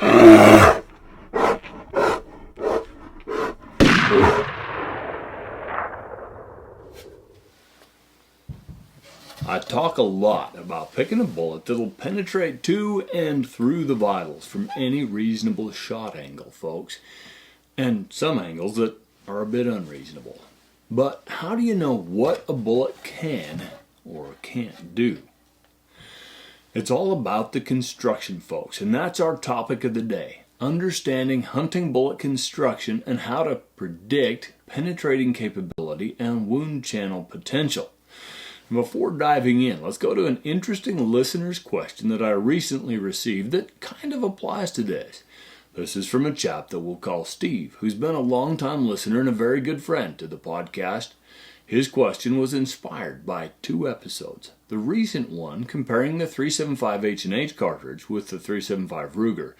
I talk a lot about picking a bullet that'll penetrate to and through the vitals from any reasonable shot angle, folks, and some angles that are a bit unreasonable. But how do you know what a bullet can or can't do? It's all about the construction, folks, and that's our topic of the day. Understanding hunting bullet construction and how to predict penetrating capability and wound channel potential. Before diving in, let's go to an interesting listener's question that I recently received that kind of applies to this. This is from a chap that we'll call Steve, who's been a long-time listener and a very good friend to the podcast. His question was inspired by two episodes. The recent one comparing the 375 H&H cartridge with the 375 Ruger,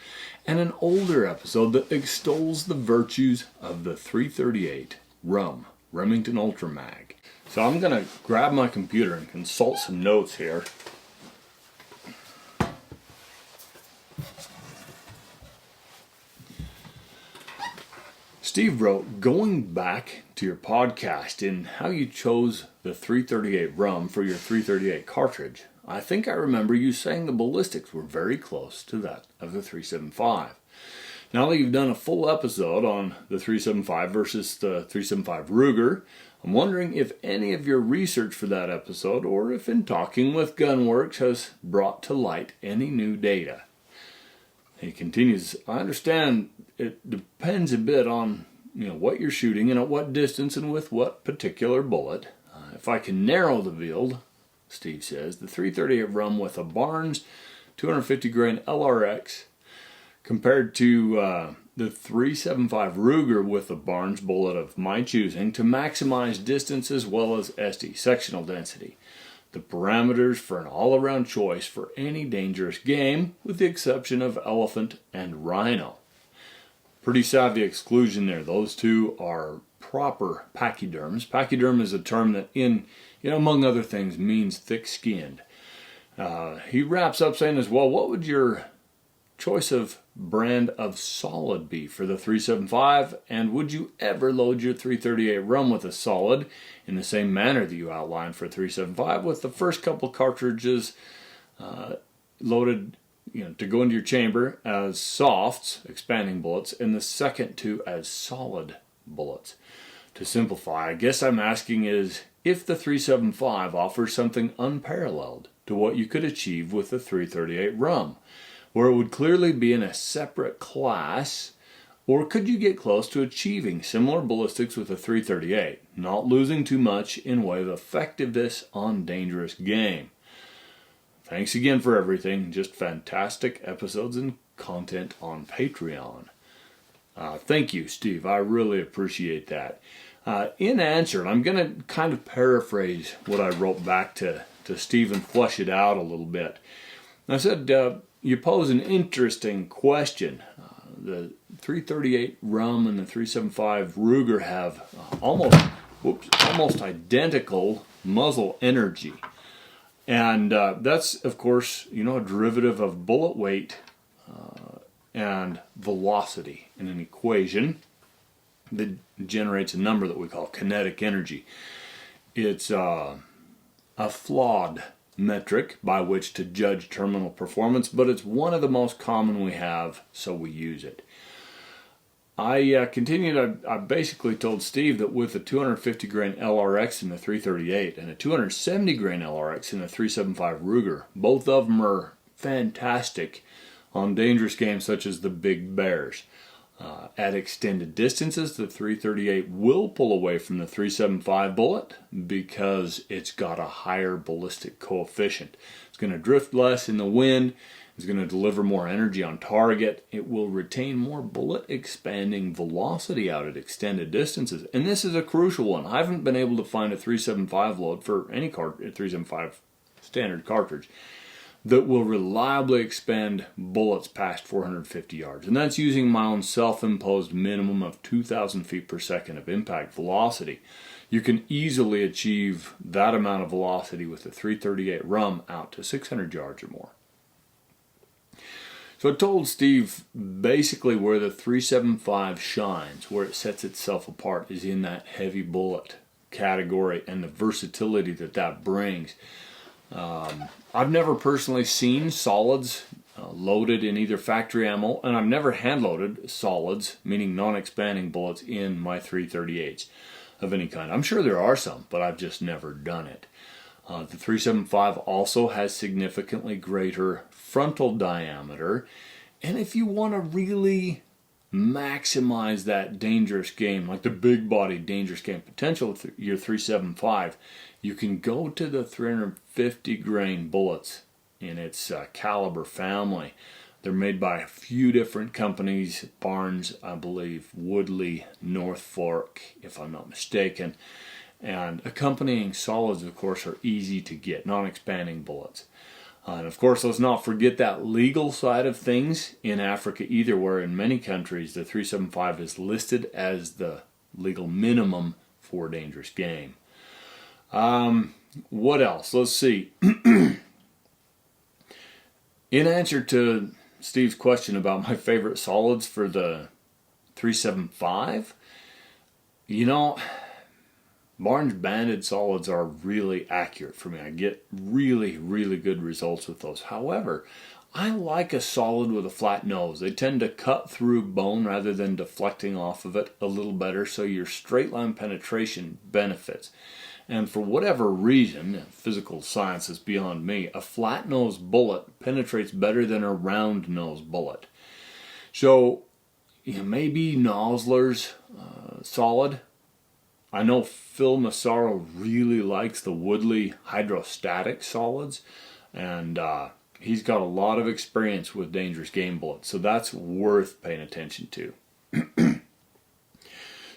and an older episode that extols the virtues of the 338 Remington Ultra Mag. So I'm going to grab my computer and consult some notes here. Steve wrote, going back to your podcast in how you chose the 338 for your 338 cartridge, I think I remember you saying the ballistics were very close to that of the 375. Now that you've done a full episode on the 375 versus the 375 Ruger, I'm wondering if any of your research for that episode, or if in talking with Gunworks, has brought to light any new data. He continues, I understand it depends a bit on what you're shooting and at what distance and with what particular bullet. If I can narrow the field, Steve says, the 338 with a Barnes 250 grain LRX compared to the 375 Ruger with a Barnes bullet of my choosing to maximize distance as well as SD, sectional density. The parameters for an all-around choice for any dangerous game, with the exception of elephant and rhino. Pretty savvy exclusion there. Those two are proper pachyderms. Pachyderm is a term that, among other things, means thick-skinned. He wraps up saying as well, what would your choice of brand of solid be for the 375, and would you ever load your 338 with a solid in the same manner that you outlined for 375, with the first couple cartridges loaded to go into your chamber as softs, expanding bullets, and the second two as solid bullets? To simplify, I guess I'm asking is if the 375 offers something unparalleled to what you could achieve with the 338 where it would clearly be in a separate class, or could you get close to achieving similar ballistics with a 338, not losing too much in way of effectiveness on dangerous game? Thanks again for everything. Just fantastic episodes and content on Patreon. Thank you, Steve. I really appreciate that. In answer, I'm going to kind of paraphrase what I wrote back to Steve and flush it out a little bit. I said, you pose an interesting question. The 338 and the 375 Ruger have almost identical muzzle energy. And that's, of course, a derivative of bullet weight and velocity in an equation that generates a number that we call kinetic energy. It's a flawed metric by which to judge terminal performance, but it's one of the most common we have, so we use it. I continued, I basically told Steve that with a 250 grain LRX in the 338 and a 270 grain LRX in the 375 Ruger, both of them are fantastic on dangerous games such as the big bears. At extended distances, the 338 will pull away from the 375 bullet because it's got a higher ballistic coefficient. It's going to drift less in the wind. It's going to deliver more energy on target. It will retain more bullet expanding velocity out at extended distances. And this is a crucial one. I haven't been able to find a 375 load for any 375 standard cartridge that will reliably expend bullets past 450 yards. And that's using my own self-imposed minimum of 2,000 feet per second of impact velocity. You can easily achieve that amount of velocity with the 338 out to 600 yards or more. So I told Steve basically where the 375 shines, where it sets itself apart, is in that heavy bullet category and the versatility that that brings. I've never personally seen solids loaded in either factory ammo, and I've never hand-loaded solids, meaning non-expanding bullets, in my 338s of any kind. I'm sure there are some, but I've just never done it. The 375 also has significantly greater frontal diameter, and if you want to really maximize that dangerous game, like the big body dangerous game potential of your 375, you can go to the 350 grain bullets in its caliber family. They're made by a few different companies, Barnes, I believe, Woodley, North Fork, if I'm not mistaken. And accompanying solids, of course, are easy to get, non-expanding bullets. And of course, let's not forget that legal side of things in Africa either, where in many countries the 375 is listed as the legal minimum for dangerous game. What else? Let's see. In answer to Steve's question about my favorite solids for the 375, you know, Barnes banded solids are really accurate for me. I get really, really good results with those. However, I like a solid with a flat nose. They tend to cut through bone rather than deflecting off of it a little better, so your straight line penetration benefits. And for whatever reason, physical science is beyond me, a flat nose bullet penetrates better than a round nose bullet. So, maybe Nosler's solid. I know Phil Massaro really likes the Woodley hydrostatic solids, and he's got a lot of experience with dangerous game bullets, so that's worth paying attention to.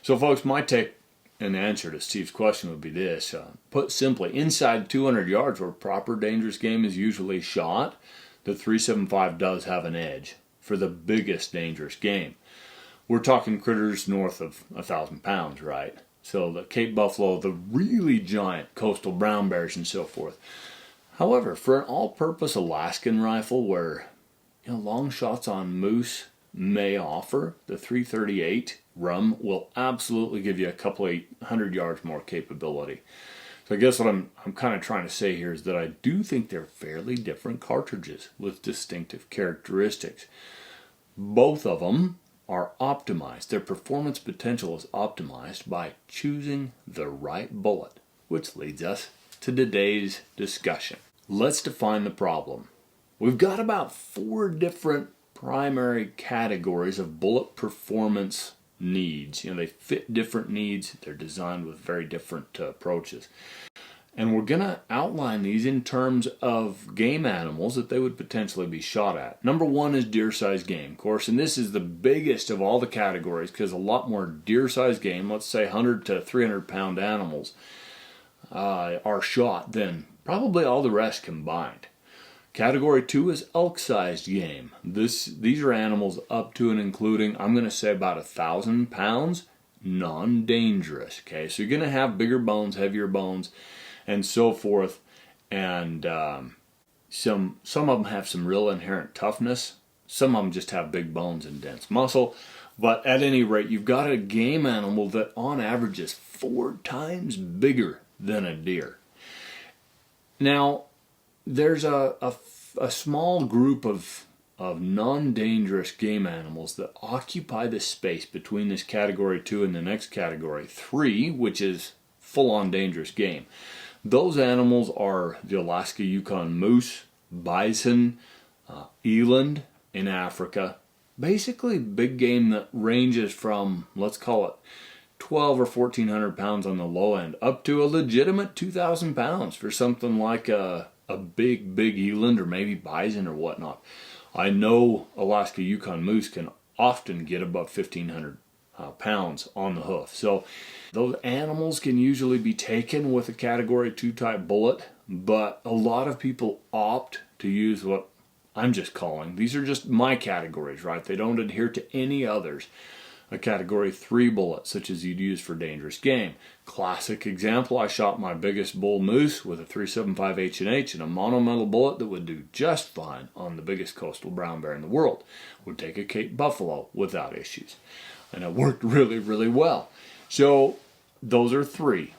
So folks, my take and answer to Steve's question would be this. Put simply, inside 200 yards where proper dangerous game is usually shot, the 375 does have an edge for the biggest dangerous game. We're talking critters north of 1,000 pounds, right? So the Cape Buffalo, the really giant coastal brown bears and so forth. However, for an all-purpose Alaskan rifle where long shots on moose may offer, the 338 rum will absolutely give you a couple of 100 yards more capability. So I guess what I'm kind of trying to say here is that I do think they're fairly different cartridges with distinctive characteristics. Both of them are optimized. Their performance potential is optimized by choosing the right bullet, which leads us to today's discussion. Let's define the problem. We've got about 4 different primary categories of bullet performance needs. They fit different needs. They're designed with very different approaches. And we're going to outline these in terms of game animals that they would potentially be shot at. Number 1 is deer-sized game, of course, and this is the biggest of all the categories because a lot more deer-sized game, let's say 100 to 300 pound animals, are shot than probably all the rest combined. Category 2 is elk-sized game. These are animals up to and including, I'm going to say about 1,000 pounds, non-dangerous. Okay, so you're going to have bigger bones, heavier bones, and so forth, and some of them have some real inherent toughness. Some of them just have big bones and dense muscle. But at any rate, you've got a game animal that on average is 4 times bigger than a deer. Now, there's a small group of non-dangerous game animals that occupy the space between this category 2 and the next category 3, which is full-on dangerous game. Those animals are the Alaska Yukon moose, bison, eland in Africa. Basically big game that ranges from, let's call it, 12 or 1,400 pounds on the low end, up to a legitimate 2,000 pounds for something like a big eland or maybe bison or whatnot. I know Alaska Yukon moose can often get above 1,500 pounds on the hoof. So those animals can usually be taken with a category 2 type bullet, but a lot of people opt to use what I'm just calling, these are just my categories, right? They don't adhere to any others. a category 3 bullet, such as you'd use for dangerous game. Classic example, I shot my biggest bull moose with a 375 H&H and a monometal bullet that would do just fine on the biggest coastal brown bear in the world. Would take a Cape buffalo without issues. And it worked really, really well. So those are 3.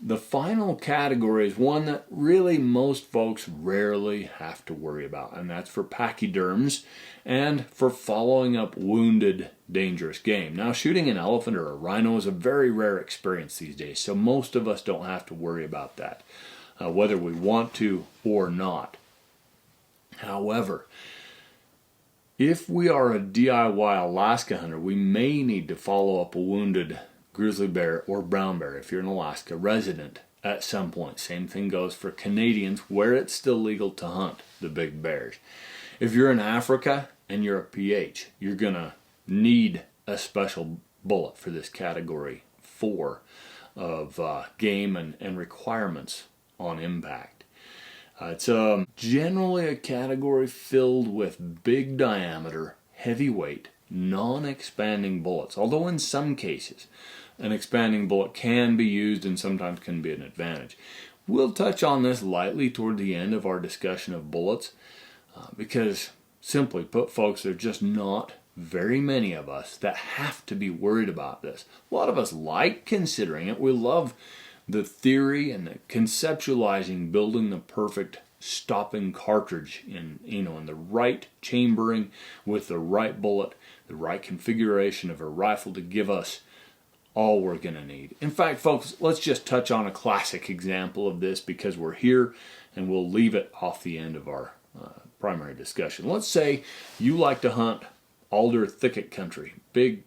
The final category is one that really most folks rarely have to worry about, and that's for pachyderms and for following up wounded, dangerous game. Now, shooting an elephant or a rhino is a very rare experience these days, so most of us don't have to worry about that, whether we want to or not. However, if we are a DIY Alaska hunter, we may need to follow up a wounded grizzly bear or brown bear if you're an Alaska resident at some point. Same thing goes for Canadians where it's still legal to hunt the big bears. If you're in Africa and you're a PH, you're going to need a special bullet for this category 4 of game and requirements on impact. It's generally a category filled with big diameter, heavyweight, non-expanding bullets, although in some cases an expanding bullet can be used and sometimes can be an advantage. We'll touch on this lightly toward the end of our discussion of bullets because, simply put, folks, there's just not very many of us that have to be worried about this. A lot of us like considering it. We love the theory and the conceptualizing, building the perfect stopping cartridge in the right chambering with the right bullet, the right configuration of a rifle to give us all we're going to need. In fact, folks, let's just touch on a classic example of this because we're here, and we'll leave it off the end of our primary discussion. Let's say you like to hunt alder thicket country, big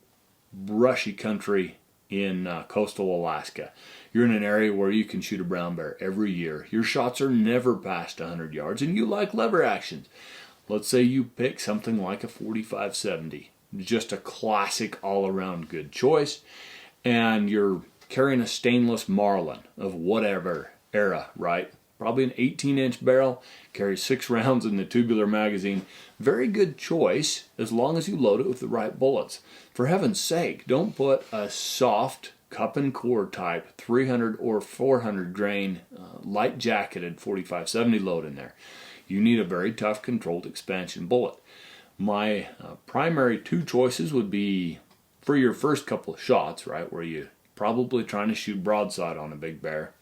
brushy country in coastal Alaska. You're in an area where you can shoot a brown bear every year. Your shots are never past 100 yards, and you like lever actions. Let's say you pick something like a 45-70, just a classic all-around good choice, and you're carrying a stainless Marlin of whatever era, right? Probably an 18-inch barrel, carries 6 rounds in the tubular magazine. Very good choice as long as you load it with the right bullets. For heaven's sake, don't put a soft cup and core type 300 or 400 grain light jacketed 45-70 load in there. You need a very tough controlled expansion bullet. My primary 2 choices would be for your first couple of shots, right, where you're probably trying to shoot broadside on a big bear.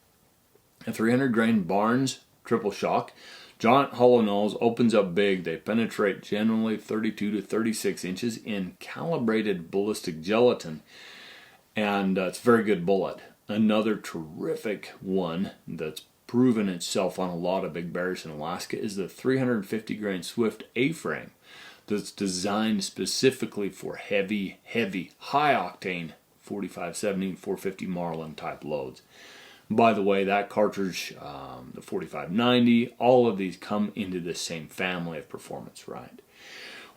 A 300 grain Barnes triple shock. Giant hollow nose, opens up big. They penetrate generally 32 to 36 inches in calibrated ballistic gelatin. And it's a very good bullet. Another terrific one that's proven itself on a lot of big bears in Alaska is the 350 grain Swift A-frame that's designed specifically for heavy, high-octane 45-70 and 450 Marlin type loads. By the way, that cartridge, the 45-90, all of these come into the same family of performance, right?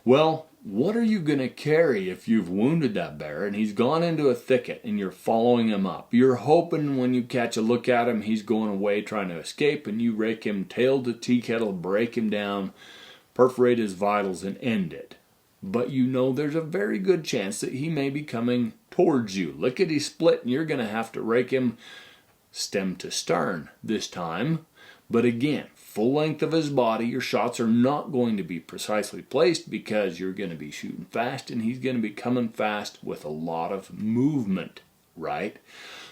Well, what are you going to carry if you've wounded that bear and he's gone into a thicket and you're following him up? You're hoping when you catch a look at him, he's going away trying to escape, and you rake him tail to tea kettle, break him down, perforate his vitals, and end it. But you know there's a very good chance that he may be coming towards you. Lickety split, and you're going to have to rake him stem to stern this time. But again, full length of his body, your shots are not going to be precisely placed because you're going to be shooting fast and he's going to be coming fast with a lot of movement, right?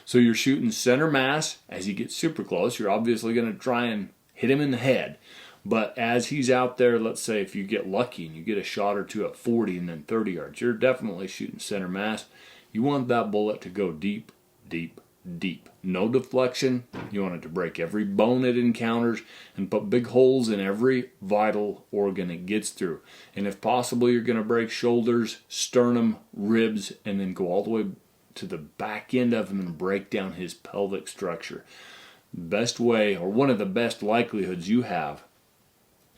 So you're shooting center mass. As he gets super close, you're obviously going to try and hit him in the head. But as he's out there, let's say if you get lucky and you get a shot or two at 40 and then 30 yards, you're definitely shooting center mass. You want that bullet to go deep, deep, deep. No deflection. You want it to break every bone it encounters and put big holes in every vital organ it gets through. And if possible, you're going to break shoulders, sternum, ribs, and then go all the way to the back end of him and break down his pelvic structure. Best way, or one of the best likelihoods you have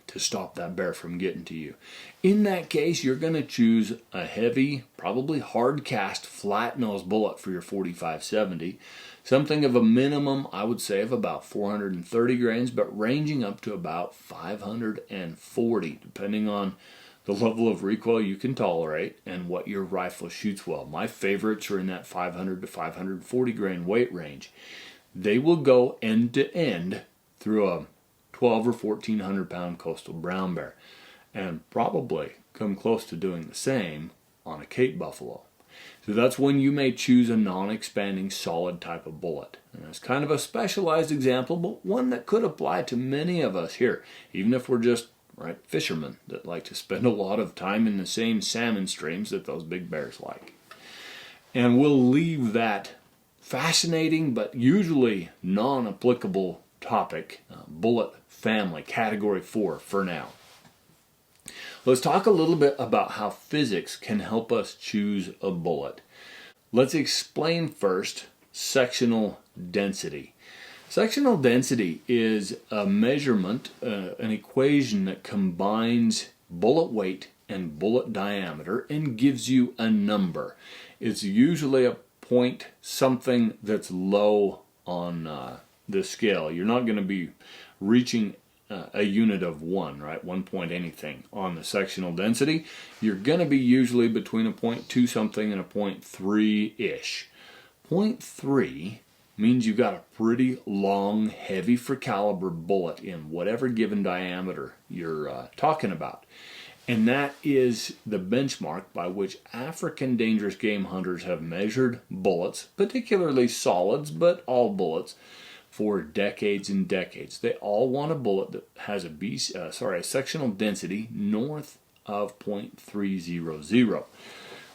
to stop that bear from getting to you. In that case, you're going to choose a heavy, probably hard cast, flat nose bullet for your 45-70. Something of a minimum, I would say, of about 430 grains, but ranging up to about 540, depending on the level of recoil you can tolerate, and what your rifle shoots well. My favorites are in that 500 to 540 grain weight range. They will go end to end through a 12 or 1400 pound coastal brown bear, and probably come close to doing the same on a Cape buffalo. So that's when you may choose a non-expanding solid type of bullet. And that's kind of a specialized example, but one that could apply to many of us here, even if we're just fishermen that like to spend a lot of time in the same salmon streams that those big bears like. And we'll leave that fascinating but usually non-applicable topic, bullet family, category 4, for now. Let's talk a little bit about how physics can help us choose a bullet. Let's explain first sectional density. Sectional density is a measurement, an equation that combines bullet weight and bullet diameter and gives you a number. It's usually a point something that's low on the scale. You're not going to be reaching a unit of 1, right? 1 point anything on the sectional density. You're going to be usually between a 0.2 something and a 0.3-ish. 0.3 means you've got a pretty long, heavy for caliber bullet in whatever given diameter you're talking about. And that is the benchmark by which African dangerous game hunters have measured bullets, particularly solids, but all bullets, for decades and decades. They all want a bullet that has a sectional density north of 0.300.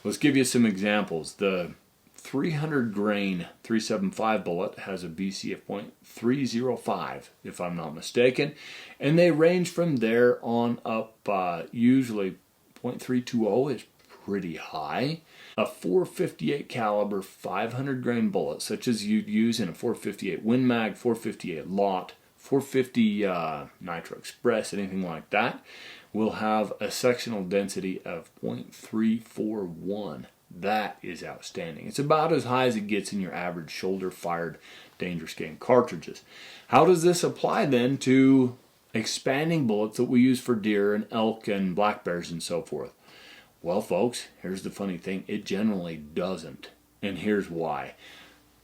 Let's give you some examples. The 300 grain 375 bullet has a BC of 0.305, if I'm not mistaken, and they range from there on up. Usually 0.320 is pretty high. A 458 caliber 500 grain bullet, such as you'd use in a 458 Win Mag, 458 Lot, 450 Nitro Express, anything like that, will have a sectional density of 0.341. That is outstanding. It's about as high as it gets in your average shoulder-fired dangerous game cartridges. How does this apply then to expanding bullets that we use for deer and elk and black bears and so forth? Well, folks, here's the funny thing. It generally doesn't. And here's why.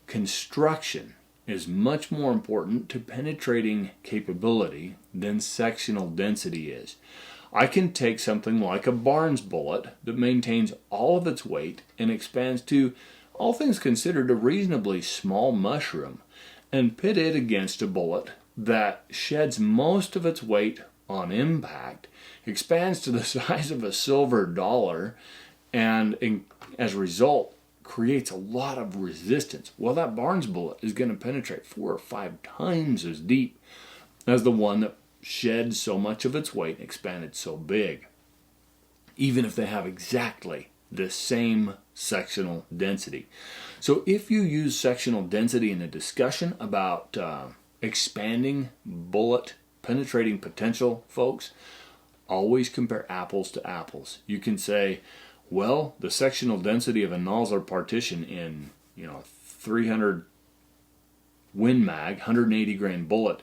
Construction is much more important to penetrating capability than sectional density is. I can take something like a Barnes bullet that maintains all of its weight and expands to, all things considered, a reasonably small mushroom, and pit it against a bullet that sheds most of its weight on impact, expands to the size of a silver dollar, and as a result creates a lot of resistance. Well, that Barnes bullet is going to penetrate 4 or 5 times as deep as the one that shed so much of its weight and expanded so big, even if they have exactly the same sectional density. So if you use sectional density in a discussion about expanding bullet penetrating potential, folks, always compare apples to apples. You can say, well, the sectional density of a nozzler partition in 300 Win Mag, 180 grain bullet,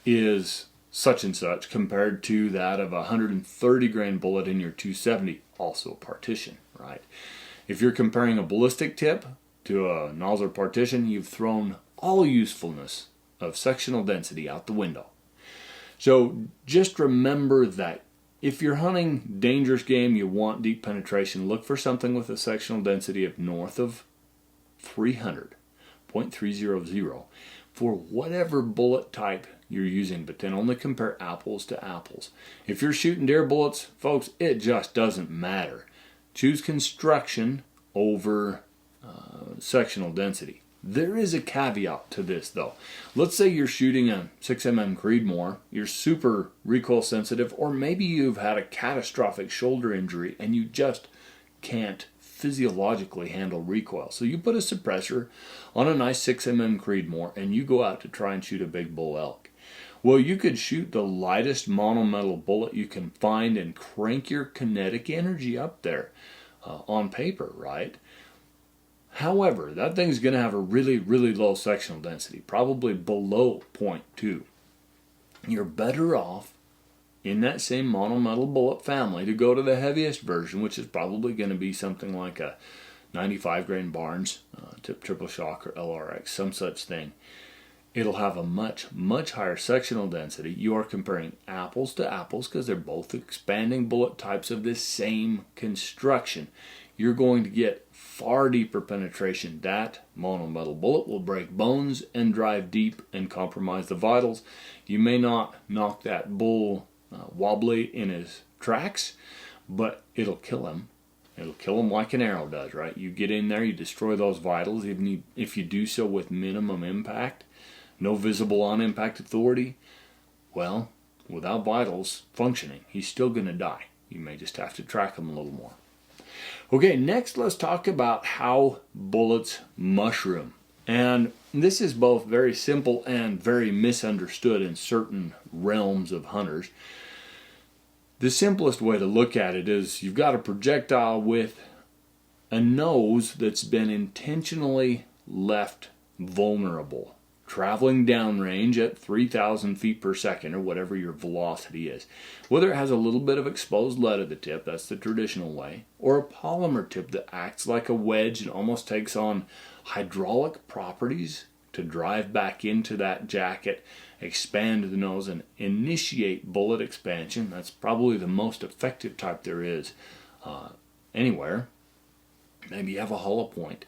is such and such compared to that of a 130 grain bullet in your 270, also a partition, right? If you're comparing a ballistic tip to a nozzler partition, you've thrown all usefulness of sectional density out the window. So just remember that if you're hunting dangerous game, you want deep penetration, look for something with a sectional density of north of 300, 0.300, for whatever bullet type you're using, but then only compare apples to apples. If you're shooting deer bullets, folks, it just doesn't matter. Choose construction over sectional density. There is a caveat to this, though. Let's say you're shooting a 6mm Creedmoor, you're super recoil sensitive, or maybe you've had a catastrophic shoulder injury and you just can't physiologically handle recoil. So you put a suppressor on a nice 6mm Creedmoor and you go out to try and shoot a big bull elk. Well, you could shoot the lightest monometal bullet you can find and crank your kinetic energy up there on paper, right? However, that thing's going to have a really, really low sectional density, probably below 0.2. You're better off in that same monometal bullet family to go to the heaviest version, which is probably going to be something like a 95 grain Barnes tip triple shock or LRX, some such thing. It'll have a much higher sectional density. You are comparing apples to apples because they're both expanding bullet types of this same construction. You're going to get far deeper penetration. That monometal bullet will break bones and drive deep and compromise the vitals. You may not knock that bull wobbly in his tracks, but it'll kill him. It'll kill him like an arrow does, right? You get in there, you destroy those vitals, even if you do so with minimum impact. No visible on-impact authority. Well, without vitals functioning, he's still going to die. You may just have to track him a little more. Okay, next let's talk about how bullets mushroom. And this is both very simple and very misunderstood in certain realms of hunters. The simplest way to look at it is you've got a projectile with a nose that's been intentionally left vulnerable, traveling downrange at 3,000 feet per second or whatever your velocity is. Whether it has a little bit of exposed lead at the tip, that's the traditional way, or a polymer tip that acts like a wedge and almost takes on hydraulic properties to drive back into that jacket, expand the nose, and initiate bullet expansion. That's probably the most effective type there is anywhere. Maybe you have a hollow point.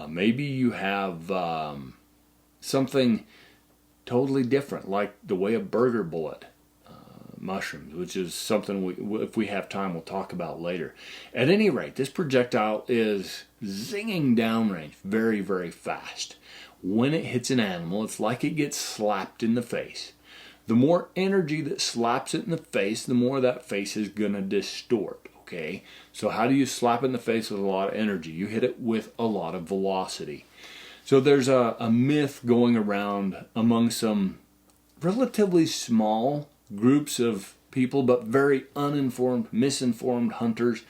Maybe you have something totally different, like the way a burger bullet mushrooms, which is something if we have time, we'll talk about later. At any rate, this projectile is zinging downrange very, very fast. When it hits an animal, it's like it gets slapped in the face. The more energy that slaps it in the face, the more that face is going to distort. Okay, so how do you slap it in the face with a lot of energy? You hit it with a lot of velocity. So there's a myth going around among some relatively small groups of people, but very uninformed, misinformed hunters.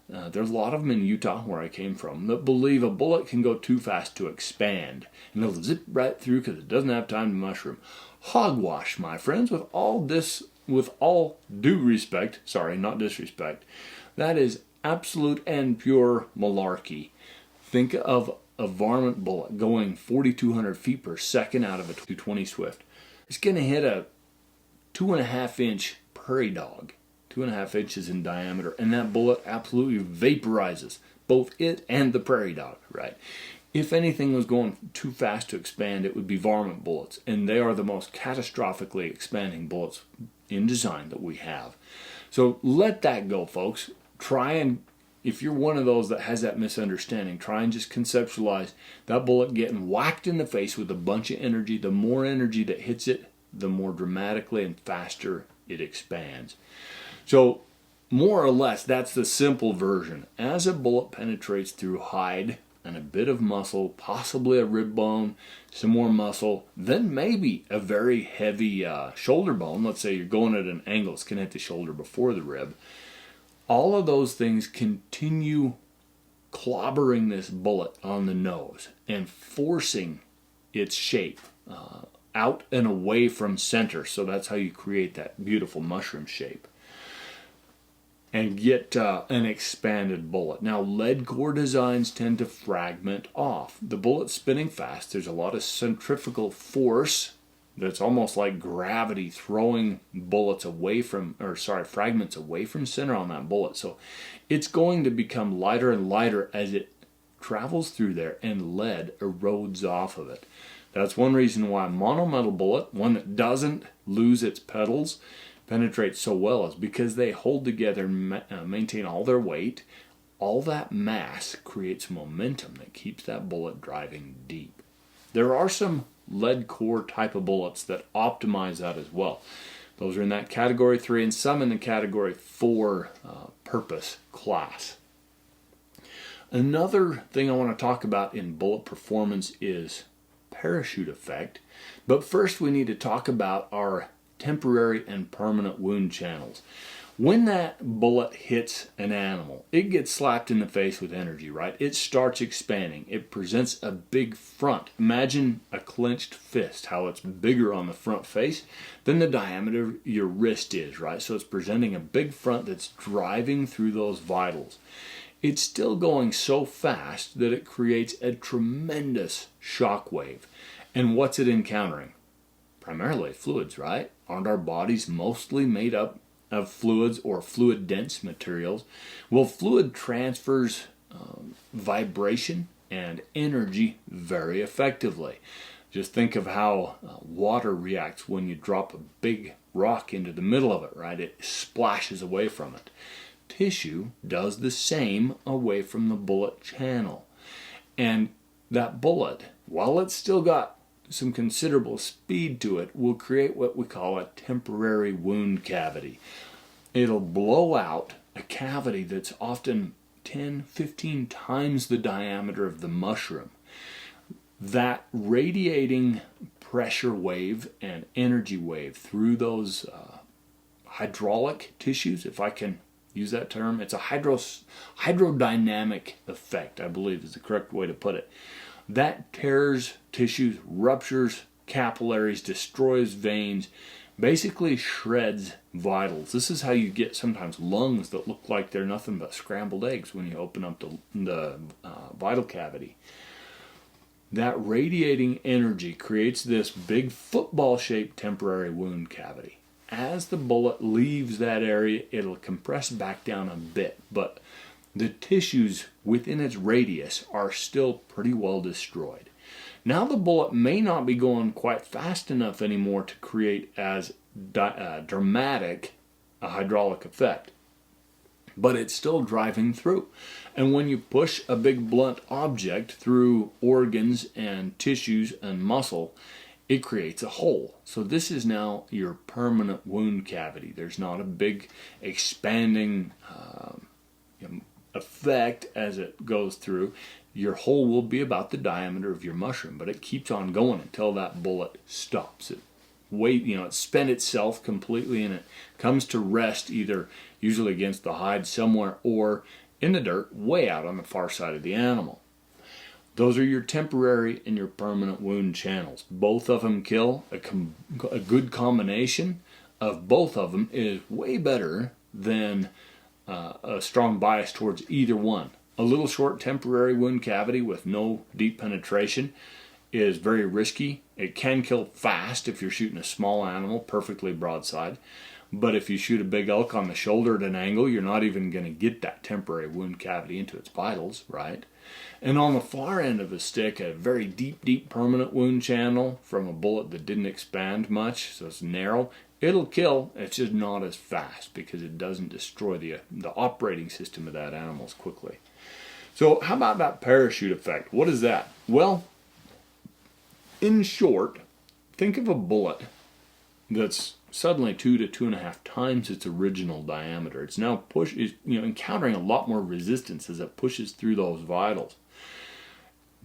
There's a lot of them in Utah, where I came from, that believe a bullet can go too fast to expand, and it'll zip right through because it doesn't have time to mushroom. Hogwash, my friends, with all due respect, sorry, not disrespect, that is absolute and pure malarkey. Think of a varmint bullet going 4,200 feet per second out of a 220 Swift. It's going to hit a 2.5 inch prairie dog, 2.5 inches in diameter, and that bullet absolutely vaporizes both it and the prairie dog, right? If anything was going too fast to expand, it would be varmint bullets, and they are the most catastrophically expanding bullets in design that we have. So let that go, folks. Try and, if you're one of those that has that misunderstanding, try and just conceptualize that bullet getting whacked in the face with a bunch of energy. The more energy that hits it, the more dramatically and faster it expands. So more or less, that's the simple version. As a bullet penetrates through hide and a bit of muscle, possibly a rib bone, some more muscle, then maybe a very heavy shoulder bone. Let's say you're going at an angle, it's going to hit the shoulder before the rib. All of those things continue clobbering this bullet on the nose and forcing its shape out and away from center. So that's how you create that beautiful mushroom shape and get an expanded bullet. Now, lead core designs tend to fragment off. The bullet's spinning fast. There's a lot of centrifugal force that's almost like gravity throwing fragments away from center on that bullet. So it's going to become lighter and lighter as it travels through there, and lead erodes off of it. That's one reason why a monometal bullet, one that doesn't lose its petals, penetrates so well, is because they hold together and maintain all their weight. All that mass creates momentum that keeps that bullet driving deep. There are some lead core type of bullets that optimize that as well. Those are in that category 3 and some in the category 4 purpose class. Another thing I want to talk about in bullet performance is parachute effect. But first we need to talk about our temporary and permanent wound channels. When that bullet hits an animal, it gets slapped in the face with energy, right? It starts expanding. It presents a big front. Imagine a clenched fist, how it's bigger on the front face than the diameter of your wrist is, right? So it's presenting a big front that's driving through those vitals. It's still going so fast that it creates a tremendous shock wave. And what's it encountering? Primarily fluids, right? Aren't our bodies mostly made up of fluids or fluid-dense materials? Well, fluid transfers vibration and energy very effectively. Just think of how water reacts when you drop a big rock into the middle of it, right? It splashes away from it. Tissue does the same away from the bullet channel. And that bullet, while it's still got some considerable speed to it, will create what we call a temporary wound cavity. It'll blow out a cavity that's often 10, 15 times the diameter of the mushroom. That radiating pressure wave and energy wave through those hydraulic tissues, if I can use that term, it's a hydrodynamic effect, I believe is the correct way to put it. That tears tissues, ruptures capillaries, destroys veins, basically shreds vitals. This is how you get sometimes lungs that look like they're nothing but scrambled eggs when you open up the vital cavity. That radiating energy creates this big football-shaped temporary wound cavity. As the bullet leaves that area, it'll compress back down a bit, but the tissues within its radius are still pretty well destroyed. Now the bullet may not be going quite fast enough anymore to create as dramatic a hydraulic effect, but it's still driving through. And when you push a big blunt object through organs and tissues and muscle, it creates a hole. So this is now your permanent wound cavity. There's not a big expanding effect as it goes through. Your hole will be about the diameter of your mushroom, but it keeps on going until that bullet stops. It spent itself completely, and it comes to rest either usually against the hide somewhere or in the dirt way out on the far side of the animal. Those are your temporary and your permanent wound channels. Both of them kill. A good combination of both of them is way better than a strong bias towards either one. A little short temporary wound cavity with no deep penetration is very risky. It can kill fast if you're shooting a small animal, perfectly broadside. But if you shoot a big elk on the shoulder at an angle, you're not even going to get that temporary wound cavity into its vitals, right? And on the far end of a stick, a very deep permanent wound channel from a bullet that didn't expand much, so it's narrow. It'll kill, it's just not as fast because it doesn't destroy the operating system of that animal as quickly. So how about that parachute effect? What is that? Well, in short, think of a bullet that's suddenly 2 to 2.5 times its original diameter. It's now encountering a lot more resistance as it pushes through those vitals.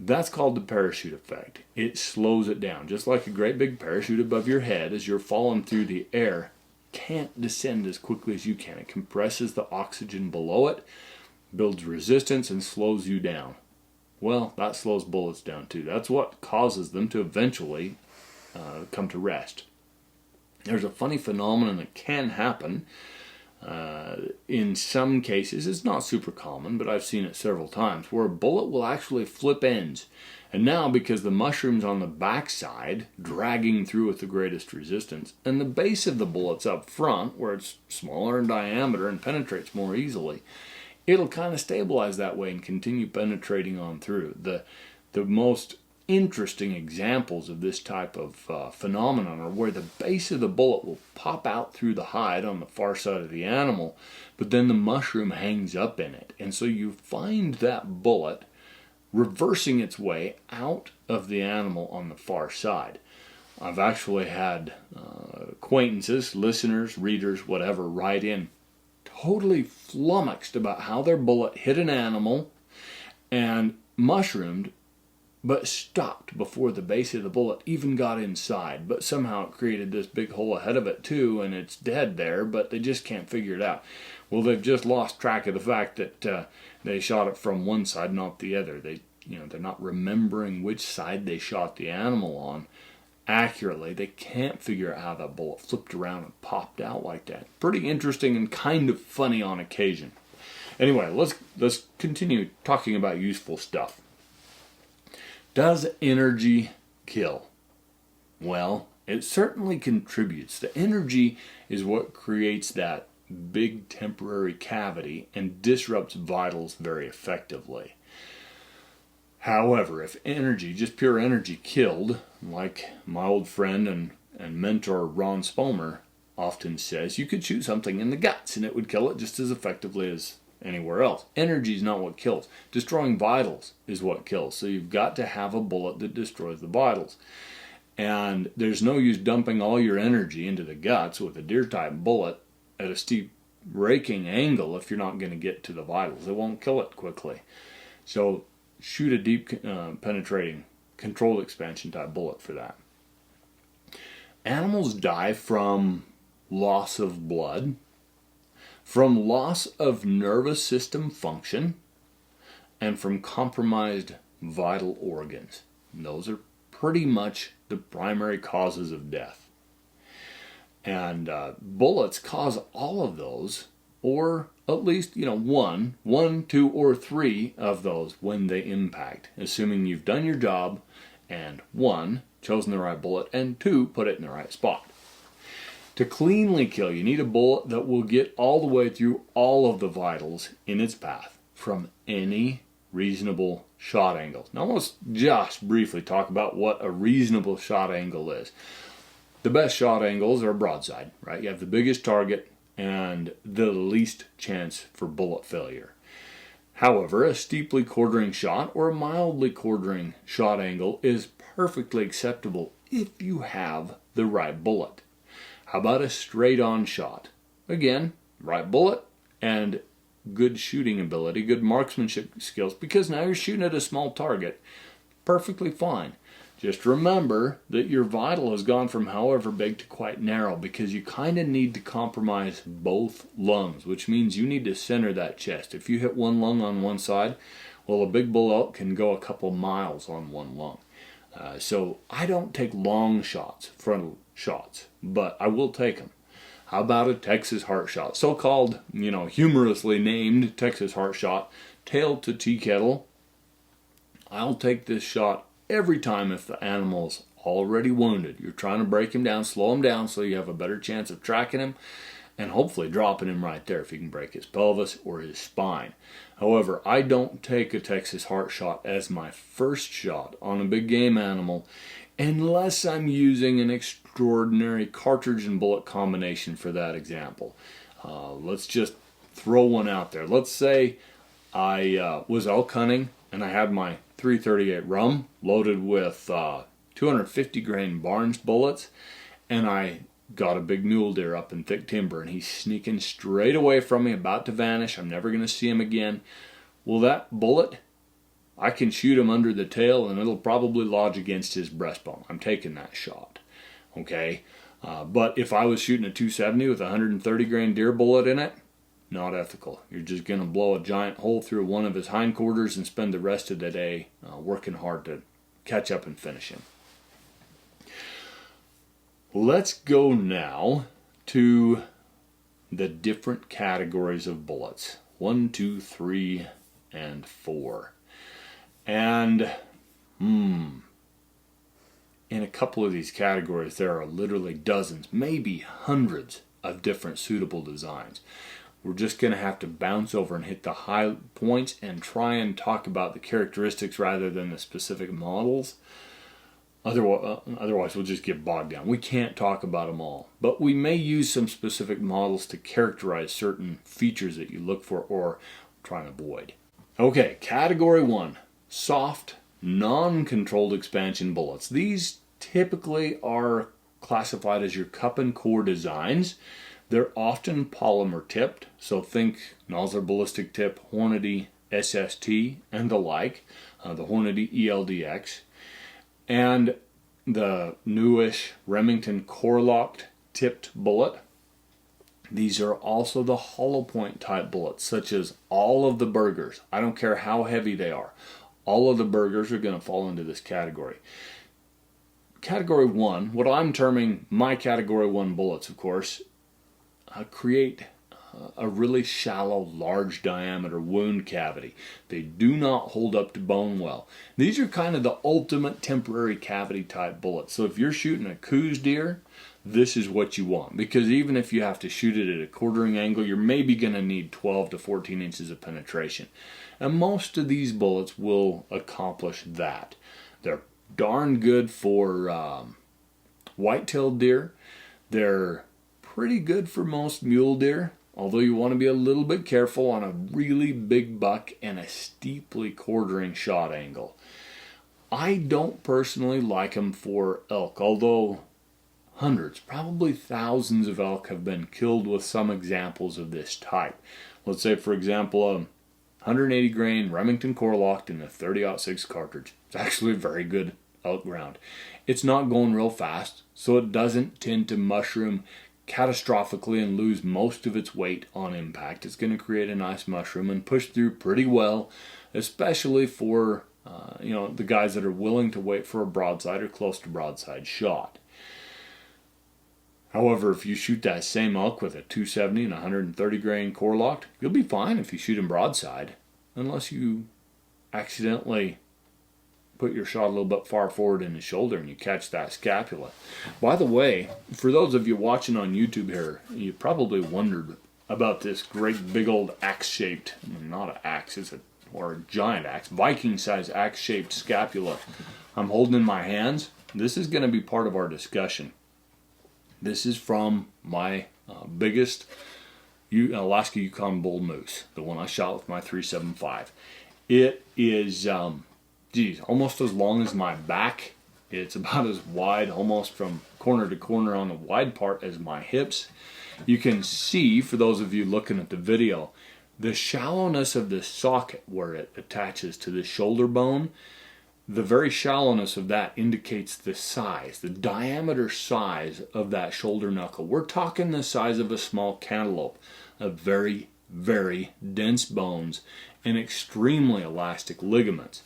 That's called the parachute effect. It slows it down, just like a great big parachute above your head. As you're falling through the air, can't descend as quickly as you can. It compresses the oxygen below it, builds resistance, and slows you down. Well, that slows bullets down too. That's what causes them to eventually come to rest. There's a funny phenomenon that can happen. In some cases, it's not super common, but I've seen it several times, where a bullet will actually flip ends. And now, because the mushroom's on the backside, dragging through with the greatest resistance, and the base of the bullet's up front, where it's smaller in diameter and penetrates more easily, it'll kind of stabilize that way and continue penetrating on through. The most interesting examples of this type of phenomenon are where the base of the bullet will pop out through the hide on the far side of the animal, but then the mushroom hangs up in it. And so you find that bullet reversing its way out of the animal on the far side. I've actually had acquaintances, listeners, readers, whatever, write in totally flummoxed about how their bullet hit an animal and mushroomed but stopped before the base of the bullet even got inside. But somehow it created this big hole ahead of it too, and it's dead there, but they just can't figure it out. Well, they've just lost track of the fact that they shot it from one side, not the other. They're not remembering which side they shot the animal on accurately. They can't figure out how that bullet flipped around and popped out like that. Pretty interesting and kind of funny on occasion. Anyway, let's continue talking about useful stuff. Does energy kill? Well, it certainly contributes. The energy is what creates that big temporary cavity and disrupts vitals very effectively. However, if energy, just pure energy, killed, like my old friend and mentor Ron Spomer often says, you could shoot something in the guts and it would kill it just as effectively as anywhere else. Energy is not what kills. Destroying vitals is what kills. So you've got to have a bullet that destroys the vitals. And there's no use dumping all your energy into the guts with a deer-type bullet at a steep raking angle if you're not going to get to the vitals. It won't kill it quickly. So shoot a deep penetrating controlled expansion type bullet for that. Animals die from loss of blood, from loss of nervous system function, and from compromised vital organs. And those are pretty much the primary causes of death. And bullets cause all of those, or at least, one, two, or three of those when they impact, assuming you've done your job and one, chosen the right bullet, and two, put it in the right spot. To cleanly kill, you need a bullet that will get all the way through all of the vitals in its path from any reasonable shot angle. Now let's just briefly talk about what a reasonable shot angle is. The best shot angles are broadside, right? You have the biggest target and the least chance for bullet failure. However, a steeply quartering shot or a mildly quartering shot angle is perfectly acceptable if you have the right bullet. How about a straight-on shot? Again, right bullet and good shooting ability, good marksmanship skills, because now you're shooting at a small target. Perfectly fine. Just remember that your vital has gone from however big to quite narrow, because you kind of need to compromise both lungs, which means you need to center that chest. If you hit one lung on one side, well, a big bullet can go a couple miles on one lung. So I don't take long shots, frontal shots, but I will take them. How about a Texas heart shot? So-called, humorously named Texas heart shot, tail to tea kettle. I'll take this shot every time if the animal's already wounded. You're trying to break him down, slow him down so you have a better chance of tracking him and hopefully dropping him right there if you can break his pelvis or his spine. However, I don't take a Texas heart shot as my first shot on a big game animal unless I'm using an extraordinary cartridge and bullet combination for that example. Let's just throw one out there. Let's say I was elk hunting and I had my 338 rum loaded with 250 grain Barnes bullets, and I got a big mule deer up in thick timber and he's sneaking straight away from me, about to vanish. I'm never going to see him again. Well, that bullet, I can shoot him under the tail and it'll probably lodge against his breastbone. I'm taking that shot. Okay? But if I was shooting a 270 with a 130 grain deer bullet in it, not ethical. You're just going to blow a giant hole through one of his hindquarters and spend the rest of the day working hard to catch up and finish him. Let's go now to the different categories of bullets. 1, 2, 3, and 4. And in a couple of these categories there are literally dozens, maybe hundreds of different suitable designs. We're just going to have to bounce over and hit the high points and try and talk about the characteristics rather than the specific models. Otherwise we'll just get bogged down. We can't talk about them all. But we may use some specific models to characterize certain features that you look for or try and avoid. Okay, category 1. Soft, non-controlled expansion bullets. These typically are classified as your cup and core designs. They're often polymer tipped, so think Nosler ballistic tip, Hornady, SST and the like, the Hornady ELDX, and the newish Remington core-locked tipped bullet. These are also the hollow point type bullets, such as all of the Bergers. I don't care how heavy they are. All of the Bergers are going to fall into this category. Category 1, what I'm terming my Category 1 bullets, of course, create a really shallow, large diameter wound cavity. They do not hold up to bone well. These are kind of the ultimate temporary cavity type bullets. So if you're shooting a Coues deer, this is what you want. Because even if you have to shoot it at a quartering angle, you're maybe going to need 12 to 14 inches of penetration. And most of these bullets will accomplish that. They're darn good for white-tailed deer. They're pretty good for most mule deer, although you want to be a little bit careful on a really big buck and a steeply quartering shot angle. I don't personally like them for elk, although hundreds, probably thousands of elk have been killed with some examples of this type. Let's say, for example, a 180 grain Remington core locked in a 30-06 cartridge. It's actually a very good elk round. It's not going real fast, so it doesn't tend to mushroom catastrophically and lose most of its weight on impact. It's going to create a nice mushroom and push through pretty well, especially for the guys that are willing to wait for a broadside or close to broadside shot. However, if you shoot that same elk with a 270 and 130 grain core locked, you'll be fine if you shoot him broadside, unless you accidentally put your shot a little bit far forward in the shoulder and you catch that scapula. By the way, for those of you watching on YouTube here, you probably wondered about this great big old axe-shaped, not an axe, or a giant axe, Viking-sized axe-shaped scapula I'm holding in my hands. This is going to be part of our discussion. This is from my biggest Alaska Yukon bull moose, the one I shot with my 375. It is, almost as long as my back. It's about as wide, almost from corner to corner on the wide part, as my hips. You can see, for those of you looking at the video, the shallowness of the socket where it attaches to the shoulder bone. The very shallowness of that indicates the size, the diameter size of that shoulder knuckle. We're talking the size of a small cantaloupe, of very, very dense bones and extremely elastic ligaments.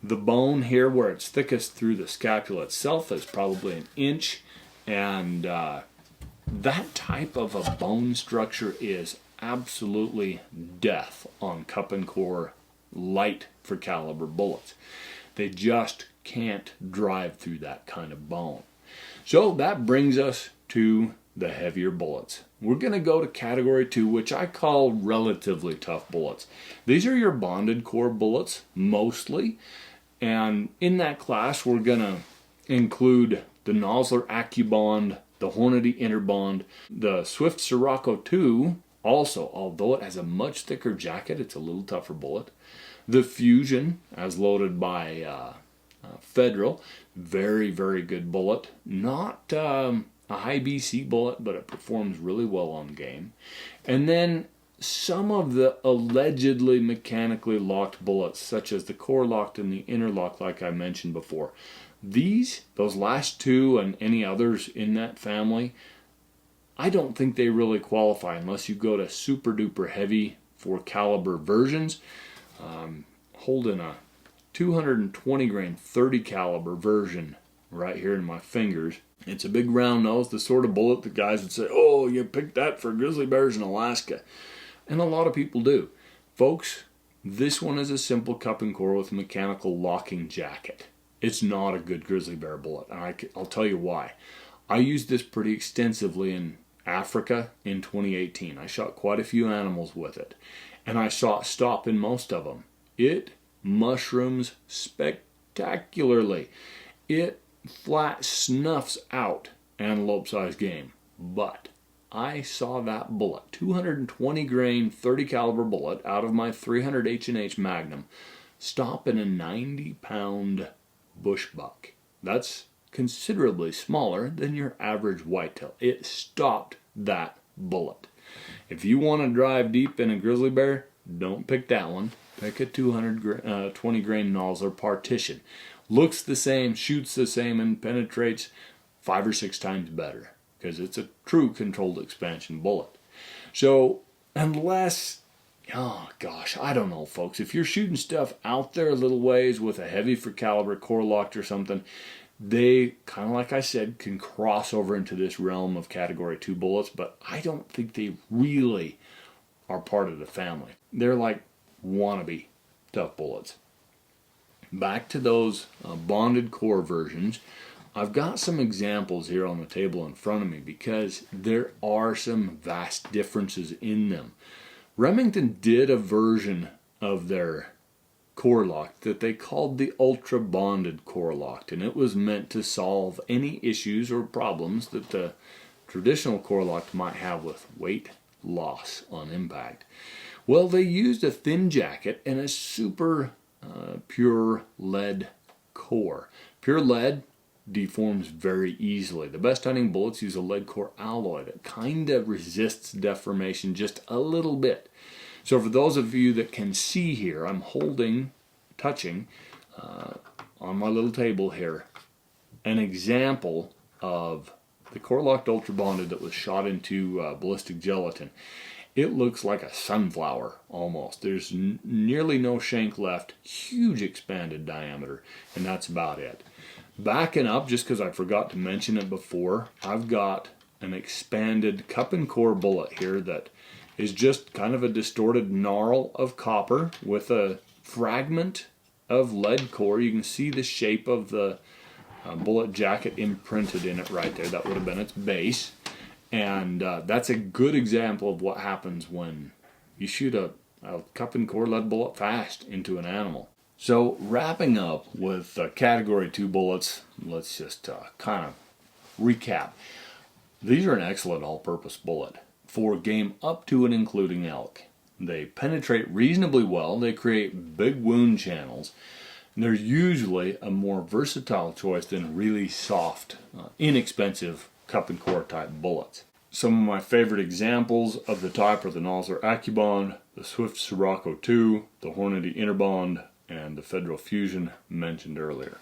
The bone here where it's thickest through the scapula itself is probably an inch, and that type of a bone structure is absolutely death on cup and core light for caliber bullets. They just can't drive through that kind of bone. So that brings us to the heavier bullets. We're going to go to category 2, which I call relatively tough bullets. These are your bonded core bullets, mostly. And in that class, we're going to include the Nosler AccuBond, the Hornady Interbond, the Swift Sirocco 2, also, although it has a much thicker jacket, it's a little tougher bullet. The Fusion, as loaded by Federal, very, very good bullet. Not a high BC bullet, but it performs really well on game. And then some of the allegedly mechanically locked bullets, such as the core locked and the interlock, like I mentioned before. Those last two and any others in that family, I don't think they really qualify unless you go to super duper heavy for caliber versions. Holding a 220 grain 30 caliber version right here in my fingers. It's a big round nose, the sort of bullet that guys would say, oh, you picked that for grizzly bears in Alaska. And a lot of people do. Folks, this one is a simple cup and core with a mechanical locking jacket. It's not a good grizzly bear bullet, and I'll tell you why. I used this pretty extensively in Africa in 2018. I shot quite a few animals with it, and I saw it stop in most of them. It mushrooms spectacularly. It flat snuffs out antelope-sized game. But I saw that bullet, 220 grain 30 caliber bullet out of my 300 H&H Magnum, stop in a 90-pound bush buck. That's considerably smaller than your average whitetail. It stopped that bullet. If you want to drive deep in a grizzly bear, don't pick that one. Pick a 220 grain nozzler partition. Looks the same, shoots the same, and penetrates 5 or 6 times better because it's a true controlled expansion bullet. So unless, oh gosh, I don't know, folks. If you're shooting stuff out there a little ways with a heavy for caliber core locked or something, they, kind of like I said, can cross over into this realm of category 2 bullets, but I don't think they really are part of the family. They're like wannabe tough bullets. Back to those bonded core versions, I've got some examples here on the table in front of me because there are some vast differences in them. Remington did a version of their core lock that they called the ultra bonded core lock, and it was meant to solve any issues or problems that the traditional core lock might have with weight loss on impact. Well, they used a thin jacket and a super pure lead core. Pure lead deforms very easily. The best hunting bullets use a lead core alloy that kind of resists deformation just a little bit. So for those of you that can see here, I'm touching on my little table here, an example of the core locked ultra bonded that was shot into ballistic gelatin. It looks like a sunflower almost. There's nearly no shank left, huge expanded diameter, and that's about it. Backing up, just because I forgot to mention it before, I've got an expanded cup and core bullet here that is just kind of a distorted knarl of copper with a fragment of lead core. You can see the shape of the bullet jacket imprinted in it right there. That would have been its base. And that's a good example of what happens when you shoot a cup and core lead bullet fast into an animal. So wrapping up with category 2 bullets, let's just kind of recap. These are an excellent all-purpose bullet for game up to and including elk. They penetrate reasonably well. They create big wound channels. They're usually a more versatile choice than really soft, inexpensive cup and core type bullets. Some of my favorite examples of the type are the Nosler AccuBond, the Swift Sirocco 2, the Hornady Interbond, and the Federal Fusion mentioned earlier.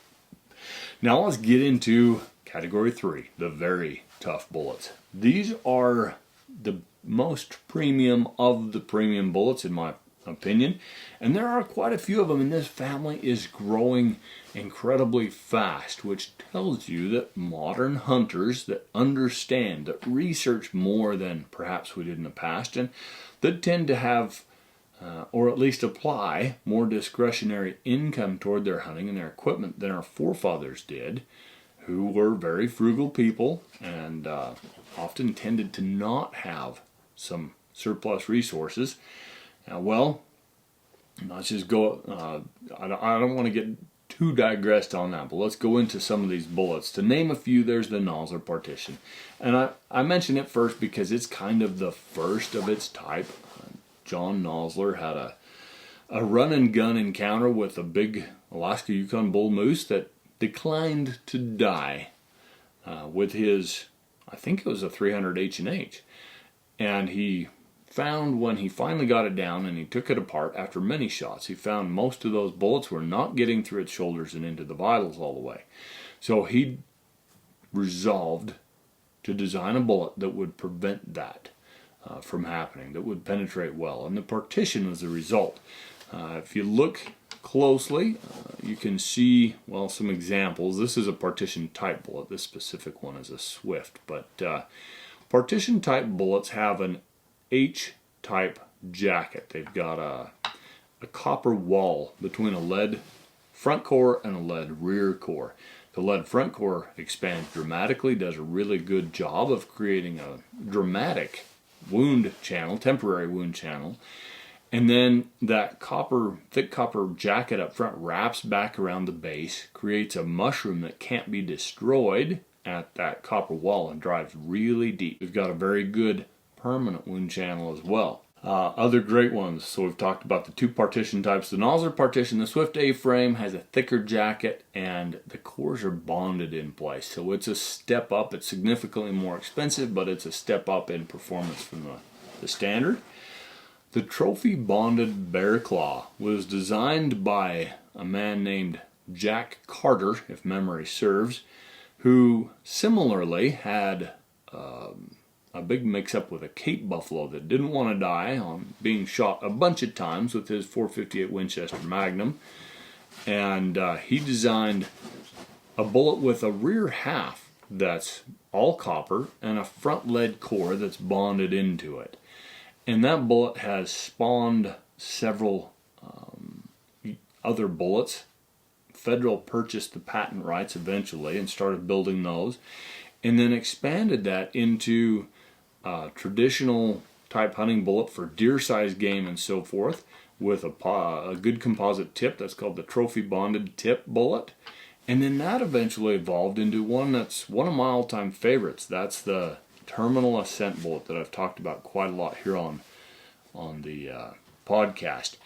Now let's get into category 3, the very tough bullets. These are the most premium of the premium bullets in my opinion, and there are quite a few of them, and this family is growing incredibly fast, which tells you that modern hunters that understand, that research more than perhaps we did in the past, and that tend to have or at least apply more discretionary income toward their hunting and their equipment than our forefathers did, who were very frugal people and often tended to not have some surplus resources. Well, let's just go, I don't want to get too digressed on that, but let's go into some of these bullets. To name a few, there's the Nosler partition. And I mention it first because it's kind of the first of its type. John Nosler had a run and gun encounter with a big Alaska Yukon bull moose that declined to die with his, I think it was a 300 H&H. And he found when he finally got it down and he took it apart after many shots, he found most of those bullets were not getting through its shoulders and into the vitals all the way. So he resolved to design a bullet that would prevent that from happening, that would penetrate well. And the partition was the result. If you look closely, you can see, well, some examples. This is a partition type bullet. This specific one is a Swift, but partition type bullets have an H-type jacket. They've got a copper wall between a lead front core and a lead rear core. The lead front core expands dramatically, does a really good job of creating a dramatic wound channel, temporary wound channel. And then that thick copper jacket up front wraps back around the base, creates a mushroom that can't be destroyed at that copper wall and drives really deep. We've got a very good permanent wound channel as well. Other great ones. So we've talked about the two partition types. The Nosler partition, the Swift A-frame has a thicker jacket and the cores are bonded in place. So it's a step up. It's significantly more expensive, but it's a step up in performance from the standard. The trophy bonded bear claw was designed by a man named Jack Carter, if memory serves, who similarly had a big mix-up with a Cape buffalo that didn't want to die on being shot a bunch of times with his .458 Winchester Magnum, and he designed a bullet with a rear half that's all copper and a front lead core that's bonded into it. And that bullet has spawned several other bullets. Federal purchased the patent rights eventually and started building those, and then expanded that into a traditional type hunting bullet for deer-sized game and so forth, with a good composite tip that's called the trophy bonded tip bullet. And then that eventually evolved into one that's one of my all-time favorites. That's the terminal ascent bullet that I've talked about quite a lot here on the podcast.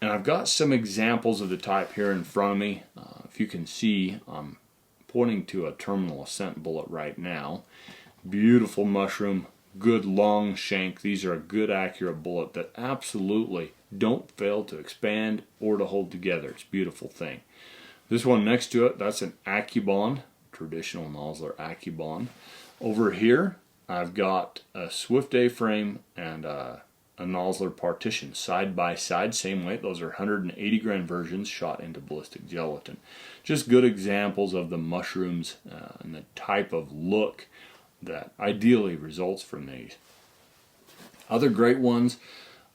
And I've got some examples of the type here in front of me. If you can see, I'm pointing to a terminal ascent bullet right now. Beautiful mushroom, good long shank. These are a good accurate bullet that absolutely don't fail to expand or to hold together. It's a beautiful thing. This one next to it, that's an AccuBond, traditional Nosler AccuBond. Over here, I've got a Swift A-frame and a Nosler partition side by side, same weight. Those are 180 grain versions shot into ballistic gelatin. Just good examples of the mushrooms and the type of look that ideally results from these. Other great ones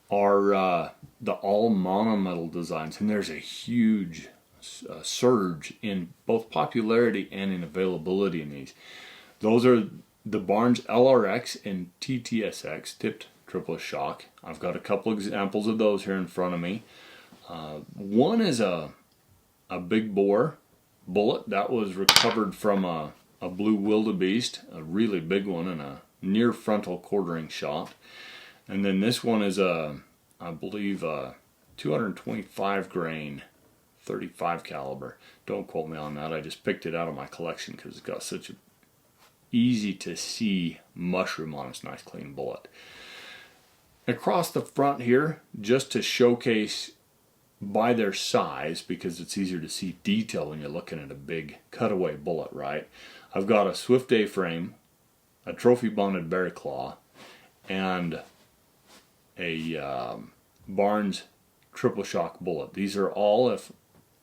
are the all monometal designs, and there's a huge surge in both popularity and in availability in these. Those are the Barnes LRX and TTSX, tipped triple shock. I've got a couple examples of those here in front of me. One is a big bore bullet that was recovered from a blue wildebeest, a really big one, and a near frontal quartering shot. And then this one is I believe a 225 grain 35 caliber. Don't quote me on that. I just picked it out of my collection because it's got such a easy to see mushroom on its nice clean bullet. Across the front here, just to showcase by their size, because it's easier to see detail when you're looking at a big cutaway bullet, right? I've got a Swift A-frame, a trophy bonded bear claw, and a Barnes triple shock bullet. These are all, if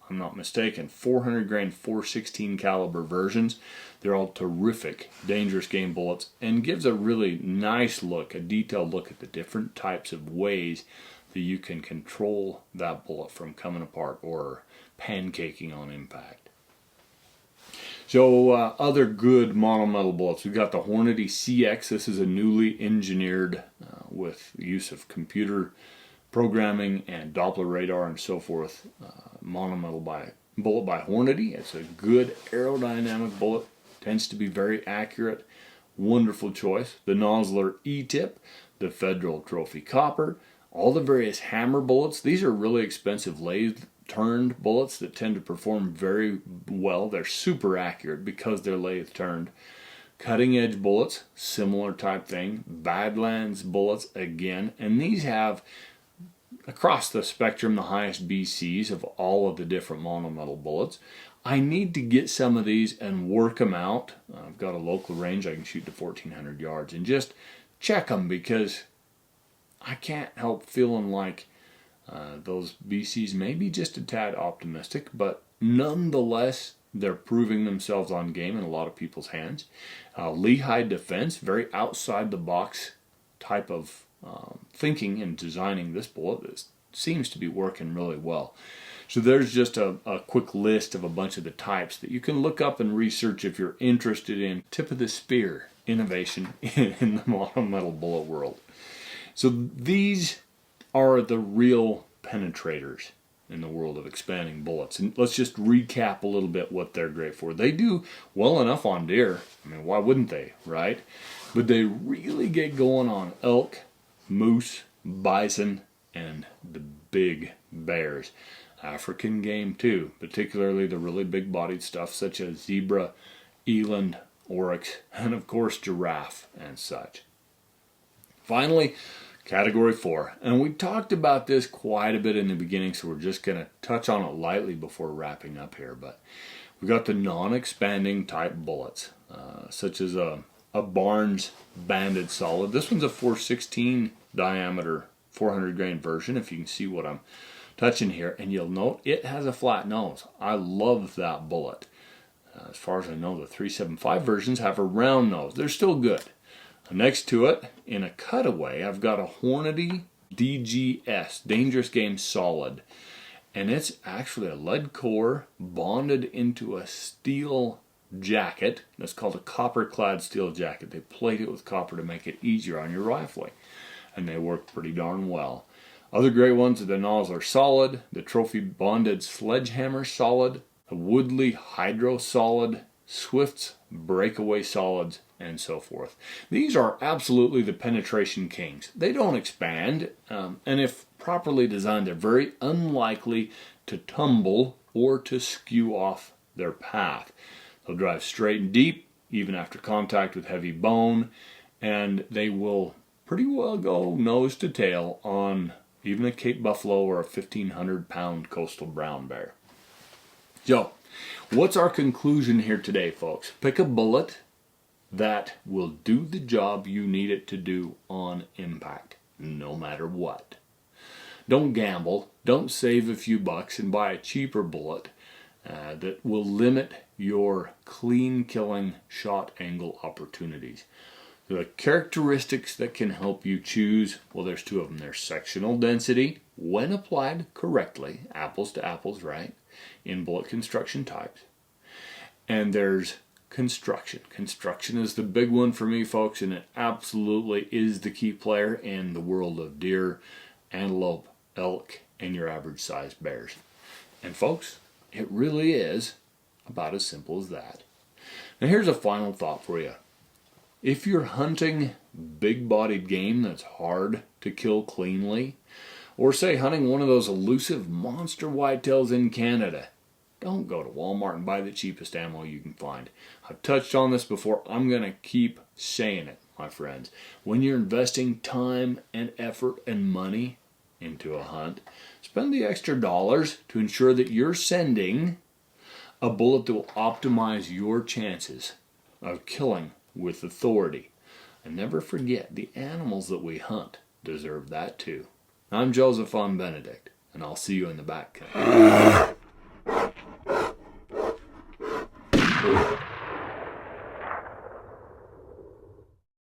I'm not mistaken, 400 grain 416 caliber versions. They're all terrific, dangerous game bullets, and gives a really nice look, a detailed look at the different types of ways that you can control that bullet from coming apart or pancaking on impact. So other good monometal bullets. We've got the Hornady CX. This is a newly engineered with the use of computer programming and Doppler radar and so forth. Monometal bullet by Hornady. It's a good aerodynamic bullet. Tends to be very accurate. Wonderful choice. The Nosler E-tip, the Federal Trophy Copper, all the various hammer bullets. These are really expensive lathe-turned bullets that tend to perform very well. They're super accurate because they're lathe-turned. Cutting-edge bullets, similar type thing. Badlands bullets again. And these have, across the spectrum, the highest BCs of all of the different monometal bullets. I need to get some of these and work them out. I've got a local range I can shoot to 1,400 yards and just check them, because I can't help feeling like those BCs may be just a tad optimistic, but nonetheless they're proving themselves on game in a lot of people's hands. Lehigh Defense, very outside the box type of thinking and designing this bullet. This seems to be working really well. So there's just a quick list of a bunch of the types that you can look up and research if you're interested in tip of the spear innovation in the monometal bullet world. So these are the real penetrators in the world of expanding bullets. And let's just recap a little bit what they're great for. They do well enough on deer. I mean, why wouldn't they, right? But they really get going on elk, moose, bison, and the big bears. African game too, particularly the really big-bodied stuff such as zebra, eland, oryx, and of course giraffe and such. Finally, Category 4. And we talked about this quite a bit in the beginning, so we're just going to touch on it lightly before wrapping up here. But we got the non-expanding type bullets, such as a Barnes banded solid. This one's a 416 diameter 400 grain version, if you can see what I'm touching here. And you'll note it has a flat nose. I love that bullet. As far as I know, the 375 versions have a round nose. They're still good. Next to it, in a cutaway, I've got a Hornady DGS, Dangerous Game Solid. And it's actually a lead core bonded into a steel jacket. That's called a copper-clad steel jacket. They plate it with copper to make it easier on your rifling. And they work pretty darn well. Other great ones are the Nosler Solid, the Trophy Bonded Sledgehammer Solid, the Woodley Hydro Solid, Swift's Breakaway Solids, and so forth. These are absolutely the penetration kings. They don't expand, and if properly designed, they're very unlikely to tumble or to skew off their path. They'll drive straight and deep, even after contact with heavy bone, and they will pretty well go nose to tail on even a Cape Buffalo or a 1,500-pound coastal brown bear. So, what's our conclusion here today, folks? Pick a bullet that will do the job you need it to do on impact, no matter what. Don't gamble. Don't save a few bucks and buy a cheaper bullet that will limit your clean killing shot angle opportunities. The characteristics that can help you choose, well, there's two of them. There's sectional density, when applied correctly, apples to apples, right, in bullet construction types. And there's construction. Construction is the big one for me, folks, and it absolutely is the key player in the world of deer, antelope, elk, and your average sized bears. And folks, it really is about as simple as that. Now here's a final thought for you. If you're hunting big-bodied game that's hard to kill cleanly, or say hunting one of those elusive monster whitetails in Canada, don't go to Walmart and buy the cheapest ammo you can find. I've touched on this before. I'm going to keep saying it, my friends. When you're investing time and effort and money into a hunt, spend the extra dollars to ensure that you're sending a bullet that will optimize your chances of killing with authority. And never forget, the animals that we hunt deserve that too. I'm Joseph von Benedict, and I'll see you in the back.